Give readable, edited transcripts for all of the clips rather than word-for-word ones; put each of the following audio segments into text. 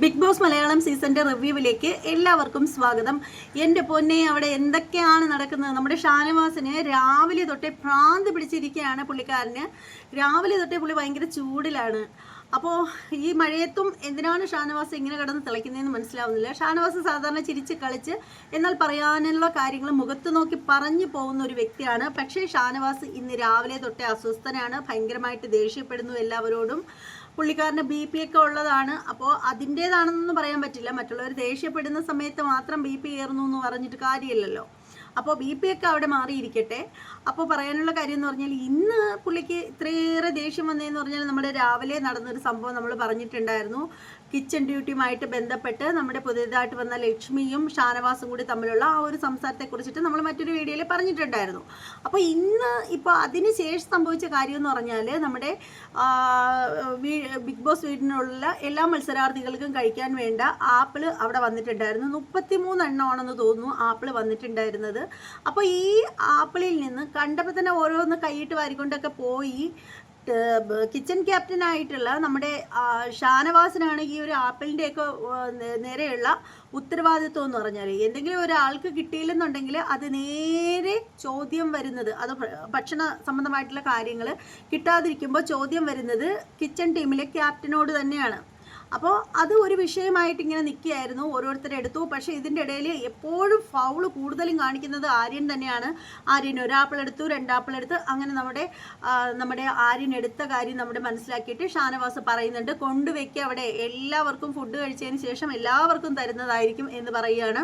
Big boss Malayalam സീസണിൻ്റെ റിവ്യൂവിലേക്ക് എല്ലാവർക്കും സ്വാഗതം. എൻ്റെ പൊന്നെ, അവിടെ എന്തൊക്കെയാണ് നടക്കുന്നത്? നമ്മുടെ ഷാനവാസിന് രാവിലെ തൊട്ടേ ഭ്രാന്ത് പിടിച്ചിരിക്കുകയാണ് പുള്ളിക്കാരന്. രാവിലെ തൊട്ടേ പുള്ളി ഭയങ്കര ചൂടിലാണ്. അപ്പോൾ ഈ മഴയത്തും എന്തിനാണ് ഷാനവാസ് ഇങ്ങനെ കിടന്ന് തിളയ്ക്കുന്നതെന്ന് മനസ്സിലാവുന്നില്ല. ഷാനവാസ് സാധാരണ ചിരിച്ച് കളിച്ച് എന്നാൽ പറയാനുള്ള കാര്യങ്ങൾ മുഖത്ത് നോക്കി പറഞ്ഞു പോകുന്ന ഒരു വ്യക്തിയാണ്. പക്ഷേ ഷാനവാസ് ഇന്ന് രാവിലെ തൊട്ടേ അസ്വസ്ഥനാണ്, ഭയങ്കരമായിട്ട് ദേഷ്യപ്പെടുന്നു എല്ലാവരോടും. പുള്ളിക്കാരന് BP ഒക്കെ ഉള്ളതാണ്. അപ്പോൾ അതിൻ്റേതാണെന്നൊന്നും പറയാൻ പറ്റില്ല. മറ്റുള്ളവർ ദേഷ്യപ്പെടുന്ന സമയത്ത് മാത്രം BP കയറുന്നു എന്ന് പറഞ്ഞിട്ട് കാര്യമില്ലല്ലോ. അപ്പോൾ BP ഒക്കെ അവിടെ മാറിയിരിക്കട്ടെ. അപ്പോൾ പറയാനുള്ള കാര്യം എന്ന് പറഞ്ഞാൽ, ഇന്ന് പുള്ളിക്ക് ഇത്രയേറെ ദേഷ്യം വന്നതെന്ന് പറഞ്ഞാൽ, നമ്മുടെ രാവിലെ നടന്നൊരു സംഭവം നമ്മൾ പറഞ്ഞിട്ടുണ്ടായിരുന്നു. കിച്ചൺ ഡ്യൂട്ടിയുമായിട്ട് ബന്ധപ്പെട്ട് നമ്മുടെ പുതിയതായിട്ട് വന്ന ലക്ഷ്മിയും ഷാനവാസും കൂടി തമ്മിലുള്ള ആ ഒരു സംസാരത്തെക്കുറിച്ചിട്ട് നമ്മൾ മറ്റൊരു വീഡിയോയിൽ പറഞ്ഞിട്ടുണ്ടായിരുന്നു. അപ്പോൾ ഇന്ന് ഇപ്പോൾ അതിന് ശേഷം സംഭവിച്ച കാര്യം എന്ന് പറഞ്ഞാൽ, നമ്മുടെ ബിഗ് ബോസ് വീടിനുള്ള എല്ലാ മത്സരാർത്ഥികൾക്കും കഴിക്കാൻ വേണ്ട ആപ്പിൾ അവിടെ വന്നിട്ടുണ്ടായിരുന്നു. 33 എണ്ണമാണെന്ന് തോന്നുന്നു ആപ്പിൾ വന്നിട്ടുണ്ടായിരുന്നത്. അപ്പോൾ ഈ ആപ്പിളിൽ നിന്ന് കണ്ടപ്പോൾ തന്നെ ഓരോന്ന് കൈയിട്ട് വാരിക്കൊണ്ടൊക്കെ പോയി. കിച്ചൺ ക്യാപ്റ്റനായിട്ടുള്ള നമ്മുടെ ഷാനവാസിനാണ് ഈ ഒരു ആപ്പിളിൻ്റെയൊക്കെ നേരെയുള്ള ഉത്തരവാദിത്വം എന്ന് പറഞ്ഞാൽ, എന്തെങ്കിലും ഒരാൾക്ക് കിട്ടിയില്ലെന്നുണ്ടെങ്കിൽ അത് നേരെ ചോദ്യം വരുന്നത്, അത് ഭക്ഷണ സംബന്ധമായിട്ടുള്ള കാര്യങ്ങൾ കിട്ടാതിരിക്കുമ്പോൾ ചോദ്യം വരുന്നത് കിച്ചൺ ടീമിലെ ക്യാപ്റ്റനോട് തന്നെയാണ്. അപ്പോൾ അത് ഒരു വിഷയമായിട്ട് ഇങ്ങനെ നിൽക്കുകയായിരുന്നു, ഓരോരുത്തരെ എടുത്തു. പക്ഷേ ഇതിൻ്റെ ഇടയിൽ എപ്പോഴും ഫൗള് കൂടുതലും കാണിക്കുന്നത് ആര്യൻ തന്നെയാണ്. ആര്യൻ ഒരാപ്പിൾ എടുത്തു, 2 ആപ്പിൾ എടുത്ത്, അങ്ങനെ നമ്മുടെ ആര്യൻ എടുത്ത കാര്യം നമ്മുടെ മനസ്സിലാക്കിയിട്ട് ഷാനവാസ് പറയുന്നുണ്ട്, കൊണ്ടുവയ്ക്കുക, അവിടെ എല്ലാവർക്കും ഫുഡ് കഴിച്ചതിന് ശേഷം എല്ലാവർക്കും തരുന്നതായിരിക്കും എന്ന് പറയുകയാണ്.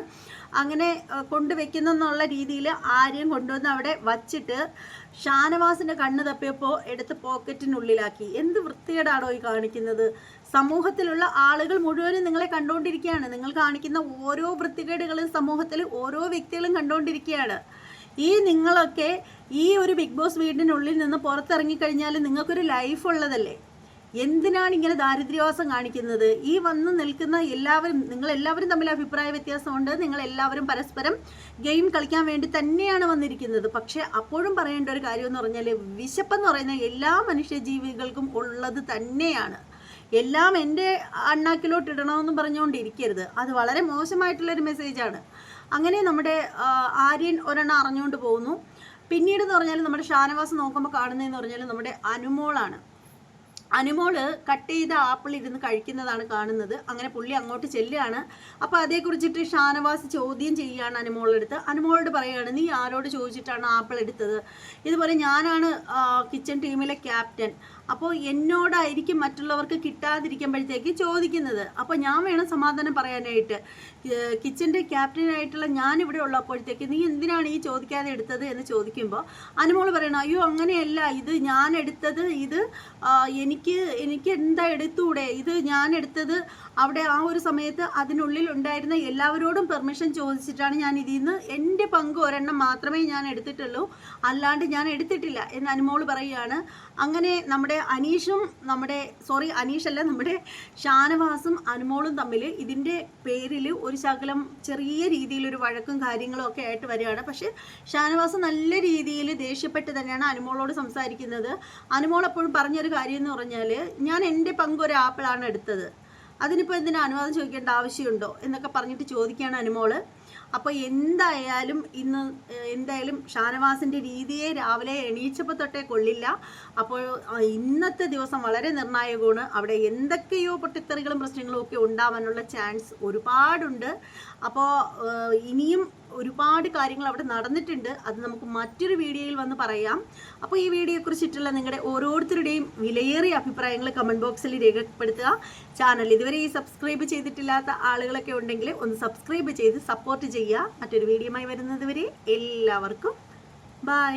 അങ്ങനെ കൊണ്ടുവയ്ക്കുന്നെന്നുള്ള രീതിയിൽ ആര്യൻ കൊണ്ടുവന്ന് അവിടെ വച്ചിട്ട് ഷാനവാസിൻ്റെ കണ്ണ് തപ്പിയപ്പോൾ എടുത്ത് പോക്കറ്റിനുള്ളിലാക്കി. എന്ത് വൃത്തികേടാണോ ഈ കാണിക്കുന്നത്? സമൂഹത്തിലുള്ള ആളുകൾ മുഴുവനും നിങ്ങളെ കണ്ടുകൊണ്ടിരിക്കുകയാണ്. നിങ്ങൾ കാണിക്കുന്ന ഓരോ വൃത്തികേടുകളും സമൂഹത്തിൽ ഓരോ വ്യക്തികളും കണ്ടുകൊണ്ടിരിക്കുകയാണ്. നിങ്ങളൊക്കെ ഈ ഒരു ബിഗ് ബോസ് വീടിനുള്ളിൽ നിന്ന് പുറത്തിറങ്ങിക്കഴിഞ്ഞാൽ നിങ്ങൾക്കൊരു ലൈഫ് ഉള്ളതല്ലേ? എന്തിനാണ് ഇങ്ങനെ ദാരിദ്ര്യവാസം കാണിക്കുന്നത്? ഈ വന്ന് നിൽക്കുന്ന നിങ്ങളെല്ലാവരും തമ്മിൽ അഭിപ്രായ വ്യത്യാസമുണ്ട്. നിങ്ങളെല്ലാവരും പരസ്പരം ഗെയിം കളിക്കാൻ വേണ്ടി തന്നെയാണ് വന്നിരിക്കുന്നത്. പക്ഷേ അപ്പോഴും പറയേണ്ട ഒരു കാര്യം എന്ന് പറഞ്ഞാൽ, വിശപ്പെന്ന് പറയുന്ന എല്ലാ മനുഷ്യജീവികൾക്കും ഉള്ളത് തന്നെയാണ്. എല്ലാം എൻ്റെ അണ്ണാക്കിലോട്ട് ഇടണമെന്നും പറഞ്ഞുകൊണ്ടിരിക്കരുത്. അത് വളരെ മോശമായിട്ടുള്ളൊരു മെസ്സേജാണ്. അങ്ങനെ നമ്മുടെ ആര്യൻ ഒരെണ്ണം അറിഞ്ഞുകൊണ്ട് പോകുന്നു. പിന്നീടെന്ന് പറഞ്ഞാൽ, നമ്മുടെ ഷാനവാസ് നോക്കുമ്പോൾ കാണുന്നതെന്ന് പറഞ്ഞാൽ നമ്മുടെ അനുമോളാണ്. അനുമോള് കട്ട് ചെയ്ത ആപ്പിൾ ഇരുന്ന് കഴിക്കുന്നതാണ് കാണുന്നത്. അങ്ങനെ പുള്ളി അങ്ങോട്ട് ചെല്ലുകയാണ്. അപ്പോൾ അതേക്കുറിച്ചിട്ട് ഷാനവാസ് ചോദ്യം ചെയ്യുകയാണ് അനുമോളെടുത്ത്. അനുമോളോട് പറയുകയാണ്, നീ ആരോട് ചോദിച്ചിട്ടാണ് ആപ്പിൾ എടുത്തത്? ഇതുപോലെ ഞാനാണ് കിച്ചൺ ടീമിലെ ക്യാപ്റ്റൻ. അപ്പോൾ എന്നോടായിരിക്കും മറ്റുള്ളവർക്ക് കിട്ടാതിരിക്കുമ്പോഴത്തേക്ക് ചോദിക്കുന്നത്. അപ്പോൾ ഞാൻ വേണം സമാധാനം പറയാനായിട്ട്. കിച്ചൻ്റെ ക്യാപ്റ്റനായിട്ടുള്ള ഞാനിവിടെ ഉള്ളപ്പോഴത്തേക്ക് നീ എന്തിനാണ് ഈ ചോദിക്കാതെ എടുത്തത് എന്ന് ചോദിക്കുമ്പോൾ അനുമോൾ പറയണം, അയ്യോ അങ്ങനെയല്ല, ഇത് ഞാൻ എടുത്തത്, ഇത് എനിക്ക് എന്താ എടുത്തൂടെ, ഇത് ഞാൻ എടുത്തത് അവിടെ ആ ഒരു സമയത്ത് അതിനുള്ളിൽ ഉണ്ടായിരുന്ന എല്ലാവരോടും പെർമിഷൻ ചോദിച്ചിട്ടാണ് ഞാൻ ഇതിൽ നിന്ന് എൻ്റെ പങ്ക് ഒരെണ്ണം മാത്രമേ ഞാൻ എടുത്തിട്ടുള്ളൂ, അല്ലാണ്ട് ഞാൻ എടുത്തിട്ടില്ല എന്ന് അനുമോൾ പറയുകയാണ്. അങ്ങനെ നമ്മുടെ നമ്മുടെ ഷാനവാസും അനുമോളും തമ്മിൽ ഇതിൻ്റെ പേരിൽ ഒരു ശകലം ചെറിയ രീതിയിലൊരു വഴക്കും കാര്യങ്ങളും ഒക്കെ ആയിട്ട് വരികയാണ്. പക്ഷേ ഷാനവാസ് നല്ല രീതിയിൽ ദേഷ്യപ്പെട്ട് തന്നെയാണ് അനുമോളോട് സംസാരിക്കുന്നത്. അനുമോൾ എപ്പോഴും പറഞ്ഞൊരു കാര്യം എന്ന് പറഞ്ഞാൽ, ഞാൻ എൻ്റെ പങ്ക് ഒരു ആപ്പിളാണ് എടുത്തത്, അതിനിപ്പോൾ എന്തിനാ അനുവാദം ചോദിക്കേണ്ട ആവശ്യമുണ്ടോ എന്നൊക്കെ പറഞ്ഞിട്ട് ചോദിക്കുകയാണ് അനുമോള്. അപ്പോൾ എന്തായാലും ഷാനവാസിൻ്റെ രീതിയെ രാവിലെ എണീച്ചപ്പോൾ തൊട്ടേ കൊള്ളില്ല. അപ്പോൾ ഇന്നത്തെ ദിവസം വളരെ നിർണായകമാണ്. അവിടെ എന്തൊക്കെയോ പൊട്ടിത്തെറികളും പ്രശ്നങ്ങളും ഒക്കെ ഉണ്ടാവാനുള്ള ചാൻസ് ഒരുപാടുണ്ട്. അപ്പോൾ ഇനിയും ഒരുപാട് കാര്യങ്ങൾ അവിടെ നടന്നിട്ടുണ്ട്. അത് നമുക്ക് മറ്റൊരു വീഡിയോയിൽ വന്ന് പറയാം. അപ്പോൾ ഈ വീഡിയോയെക്കുറിച്ചിട്ടുള്ള നിങ്ങളുടെ ഓരോരുത്തരുടെയും വിലയേറിയ അഭിപ്രായങ്ങൾ കമൻറ്റ് ബോക്സിൽ രേഖപ്പെടുത്തുക. ചാനൽ ഇതുവരെ സബ്സ്ക്രൈബ് ചെയ്തിട്ടില്ലാത്ത ആളുകളൊക്കെ ഉണ്ടെങ്കിൽ ഒന്ന് സബ്സ്ക്രൈബ് ചെയ്ത് സപ്പോർട്ട് ചെയ്യുക. മറ്റൊരു വീഡിയോയുമായി വരുന്നത് വരെ എല്ലാവർക്കും ബൈ.